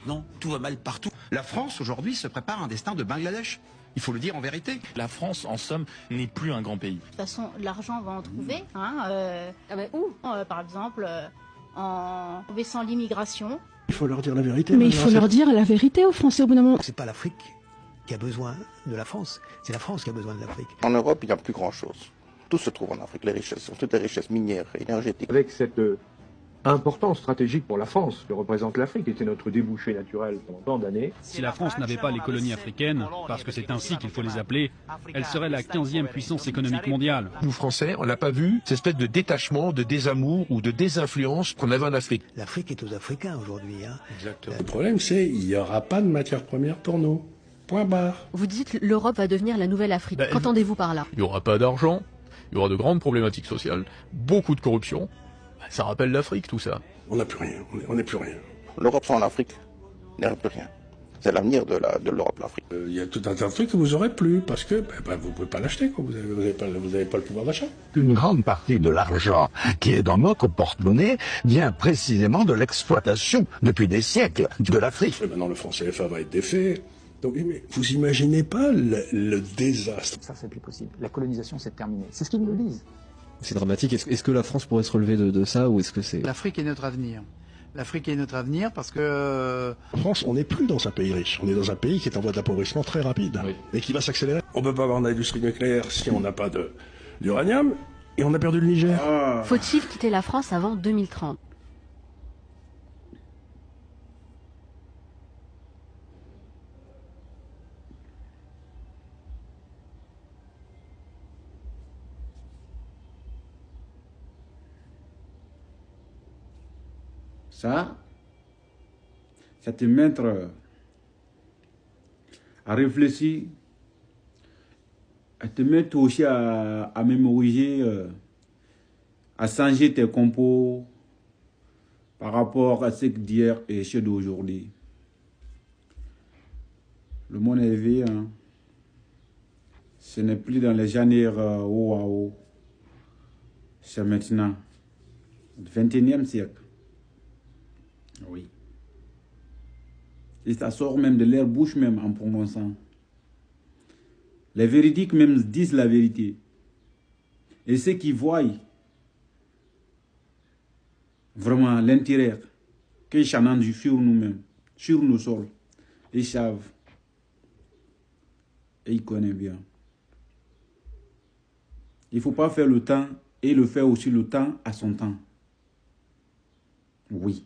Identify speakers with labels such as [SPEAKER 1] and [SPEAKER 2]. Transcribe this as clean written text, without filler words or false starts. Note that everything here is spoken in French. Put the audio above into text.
[SPEAKER 1] Maintenant, tout va mal partout. La France, aujourd'hui, se prépare un destin de Bangladesh. Il faut le dire en vérité.
[SPEAKER 2] La France, en somme, n'est plus un grand pays.
[SPEAKER 3] De toute façon, l'argent, on va en trouver. Où par exemple, en baissant l'immigration.
[SPEAKER 4] Il faut leur dire la vérité.
[SPEAKER 5] Mais il faut leur dire la vérité aux Français au bout d'un moment.
[SPEAKER 6] C'est pas l'Afrique qui a besoin de la France, c'est la France qui a besoin de l'Afrique.
[SPEAKER 7] En Europe, il n'y a plus grand-chose. Tout se trouve en Afrique, les richesses, toutes les richesses minières, énergétiques.
[SPEAKER 8] Avec cette importance stratégique pour la France que représente l'Afrique, qui était notre débouché naturel pendant tant d'années.
[SPEAKER 9] Si la France n'avait pas les colonies africaines, parce que c'est ainsi qu'il faut les appeler, elle serait la 15e puissance économique mondiale.
[SPEAKER 10] Nous Français, on n'a pas vu cette espèce de détachement, de désamour ou de désinfluence qu'on avait en Afrique.
[SPEAKER 6] L'Afrique est aux Africains aujourd'hui.
[SPEAKER 10] Exactement.
[SPEAKER 4] Le problème, c'est qu'il n'y aura pas de matières premières pour nous. Point barre.
[SPEAKER 11] Vous dites l'Europe va devenir la nouvelle Afrique. Qu'entendez-vous par là?
[SPEAKER 12] Il n'y aura pas d'argent, il y aura de grandes problématiques sociales, beaucoup de corruption. Ça rappelle l'Afrique, tout ça.
[SPEAKER 4] On n'a plus rien, on n'est plus rien.
[SPEAKER 7] L'Europe sans l'Afrique, il n'y aura plus rien. C'est l'avenir de l'Europe, l'Afrique.
[SPEAKER 4] Il y a tout un tas de trucs que vous n'aurez plus, parce que vous ne pouvez pas l'acheter, quoi. Vous n'avez pas le pouvoir d'achat.
[SPEAKER 13] Une grande partie de l'argent qui est dans notre porte-monnaie vient précisément de l'exploitation, depuis des siècles, de l'Afrique.
[SPEAKER 4] Maintenant, le franc CFA va être défait. Donc, vous imaginez pas le désastre.
[SPEAKER 14] Ça, c'est plus possible. La colonisation, c'est terminé. C'est ce qu'ils nous disent.
[SPEAKER 15] C'est dramatique. Est-ce que la France pourrait se relever de ça, ou est-ce que c'est...
[SPEAKER 16] L'Afrique est notre avenir. L'Afrique est notre avenir parce que...
[SPEAKER 4] En France, on n'est plus dans un pays riche. On est dans un pays qui est en voie d'appauvrissement très rapide. Oui. Et qui va s'accélérer. On ne peut pas avoir d'industrie nucléaire si on n'a pas d'uranium. Et on a perdu le Niger.
[SPEAKER 11] Faut-il quitter la France avant 2030?
[SPEAKER 17] Ça te mettre à réfléchir, à te mettre aussi à mémoriser, à changer tes compos par rapport à ce d'hier et ce d'aujourd'hui. Le monde est éveillé, hein. Ce n'est plus dans les années haut à haut, c'est maintenant, le 21e siècle. Oui. Et ça sort même de leur bouche même en prononçant. Les véridiques même disent la vérité. Et ceux qui voient vraiment l'intérêt qu'ils chantent sur nous-mêmes, sur nos sols, ils savent. Et ils connaissent bien. Il ne faut pas faire le temps et le faire aussi le temps à son temps. Oui.